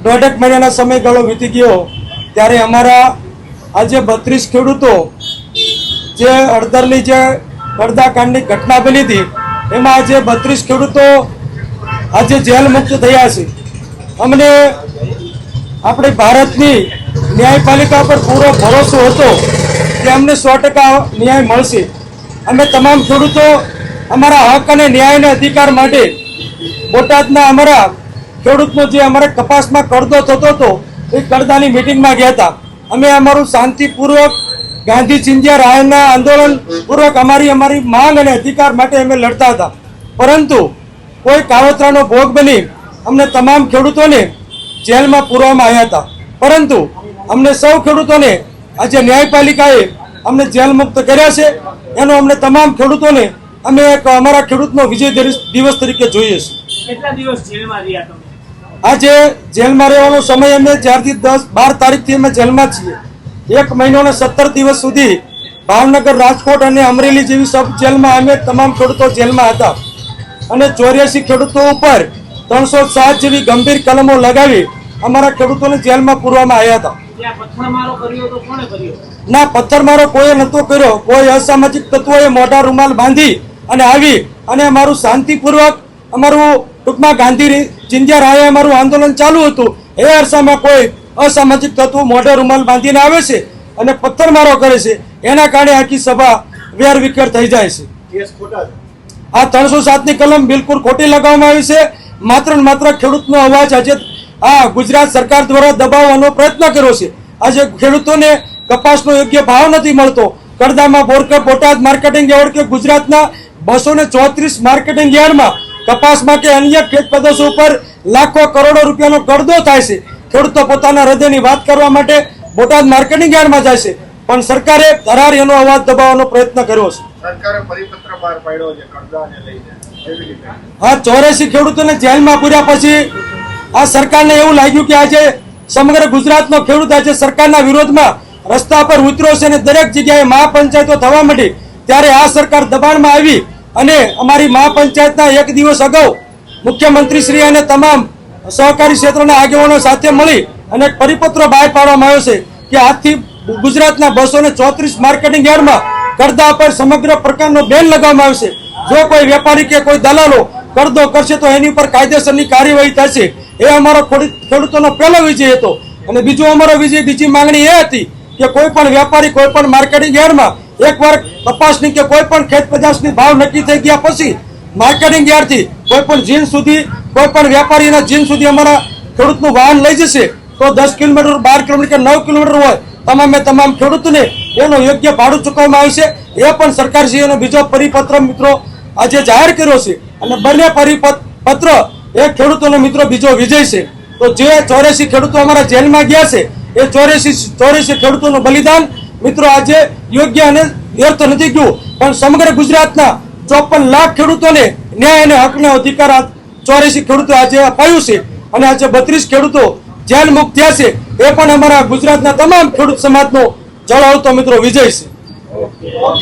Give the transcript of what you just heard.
દોઢેક મહિનાના સમયગાળો વીતી ગયો ત્યારે અમારા આજે 32 ખેડૂતો જે અડધરની જે પડદાકાંડની ઘટના બની હતી એમાં આજે 32 ખેડૂતો આજે જેલ મુક્ત થયા છે। અમને આપણી ભારતની ન્યાયપાલિકા પર પૂરો ભરોસો હતો કે અમને 100% ન્યાય મળશે। અમે તમામ ખેડૂતો અમારા હક અને ન્યાયના અધિકાર માટે બોટાદના અમારા ખેડૂતનો જે અમારે કપાસમાં કરદો થતો હતો એ કરદાની મિટિંગમાં ગયા હતા। અમે અમારું શાંતિપૂર્વક ગાંધી ચિંધ્યા રાયના આંદોલન પૂર્વક અમારી માંગ અને અધિકાર માટે અમે લડતા હતા, પરંતુ કોઈ કાવતરાનો ભોગ બની અમને તમામ ખેડૂતોને જેલમાં પૂરવામાં આવ્યા હતા। પરંતુ અમને સૌ ખેડૂતોને આજે ન્યાયપાલિકાએ અમને જેલ મુક્ત કર્યા છે। એનો અમને તમામ ખેડૂતોને અમે એક અમારા ખેડૂતનો વિજય દિવસ તરીકે જોઈએ છીએ। કેટલા દિવસ જેલમાં રહ્યા તમે? આજે જેલમાં રહેવાનો સમય અમે જ્યારથી 10-12 તારીખથી અમે જેલમાં છીએ। 1 મહિનો અને 17 દિવસ સુધી ભાવનગર, રાજકોટ અને અમરેલી જેવી સબ જેલમાં અમે તમામ ખેડૂતો જેલમાં હતા અને 84 ખેડૂતો ઉપર 307 જેવી ગંભીર કલમો લગાવી અમારા ખેડૂતોને જેલમાં પૂરવામાં આવ્યા હતા। પથ્થરમારો કર્યો તો કોણે કર્યો? ના, પથ્થરમારો કોઈએ નહોતો કર્યો। કોઈ અસામાજિક તત્વોએ મોઢા રૂમાલ બાંધી અને આવી અને અમારું શાંતિપૂર્વક અમારું ટૂંકમાં ગાંધી ચિંધ્યા રાયે અમારું આંદોલન ચાલુ હતું। એ અરસામાં કોઈ અસામાજિક તત્વો મોઢે રૂમાલ બાંધીને આવે છે અને પથ્થરમારો કરે છે, એના કારણે આખી સભા વેરવિખેર થઈ જાય છે। આ 307ની કલમ બિલકુલ ખોટી લગાવવામાં આવી છે। માત્ર ને માત્ર ખેડૂતનો અવાજ આજે આ ગુજરાત સરકાર દ્વારા દબાવવાનો પ્રયત્ન કર્યો છે। આજે ખેડૂતોને કપાસનો યોગ્ય ભાવ નથી મળતો। કરદામાં બોરકર બોટાદ માર્કેટિંગ યાર્ડ કે ગુજરાતના 234 માર્કેટિંગ યાર્ડમાં કપાસમાં કે અન્ય ખેત પેદાશો ઉપર લાખો કરોડો રૂપિયાનો કરદો થાય છે। ખેડૂતો પોતાના હૃદયની વાત કરવા માટે બોટાદ માર્કેટિંગ યાર્ડમાં જાય છે, પણ સરકારે ધરાર એનો અવાજ દબાવવાનો પ્રયત્ન કર્યો છે। સરકારે પરિપત્ર બહાર પાડ્યો છે કરદાને લઈને, એવી રીતે હા, 84 ખેડૂતોને જેલમાં પૂર્યા પછી આ સરકારને એવું લાગ્યું કે આજે સમગ્ર ગુજરાતનો ખેડૂત આજે સરકારના વિરોધમાં રસ્તા પર ઉતર્યો છે અને દરેક જગ્યાએ મહાપંચાયતો થવા માંડી। ત્યારે આ સરકાર દબાણમાં આવી અને અમારી મહાપંચાયતના 1 દિવસ અગાઉ મુખ્યમંત્રી શ્રી અને તમામ સહકારી ક્ષેત્રના આગેવાનો સાથે મળી અને એક પરિપત્ર બહાર પાડવામાં આવ્યો છે કે આજથી ગુજરાતના 234 માર્કેટિંગ યાર્ડમાં કરદા પર સમગ્ર પ્રકારનો બેન લગાવવામાં આવશે। જો કોઈ વેપારી કે કોઈ દલાલો કરદો કરશે તો એની પર કાયદેસરની કાર્યવાહી થશે। એ અમારો ખેડૂતોનો પહેલો વિજય હતો। અને બીજી માંગણી એ હતી કે કોઈ પણ વેપારી કોઈ પણ માર્કેટિંગ યાર્ડમાં એકવાર કપાસની કે કોઈ પણ ખેત પેદાશની ભાવ નક્કી થઈ ગયા પછી માર્કેટિંગ યાર્ડથી કોઈ પણ જીન સુધી કોઈ પણ વેપારીના જીન સુધી અમારા ખેડૂતનું વાહન લઈ જશે તો 10 કિલોમીટર, 12 કિલોમીટર કે 9 કિલોમીટર હોય તમામ ખેડૂતોને એનો યોગ્ય ભાડું ચૂકવવામાં આવશે। એ પણ સરકારશ્રીનો બીજો પરિપત્ર મિત્રો આજે જાહેર કર્યો છે અને બંને પરિપત્ર એ ખેડૂતોનો મિત્રો બીજો વિજય છે। તો જે 84 ખેડૂતો અમારા જેલમાં ગયા છે એ 84 ખેડૂતોનું બલિદાન મિત્રો આજે યોગ્ય અને વ્યર્થ નથી ગયું, પણ સમગ્ર ગુજરાતના 54 લાખ ખેડૂતોને ન્યાય અને હકનો અધિકાર 84 ખેડૂતો આજે અપાયું છે અને આજે 32 ખેડૂતો જેલ મુક્ત થયા છે। એ પણ અમારા ગુજરાતના તમામ ખેડૂત સમાજનો જળહળતો મિત્રો વિજય છે।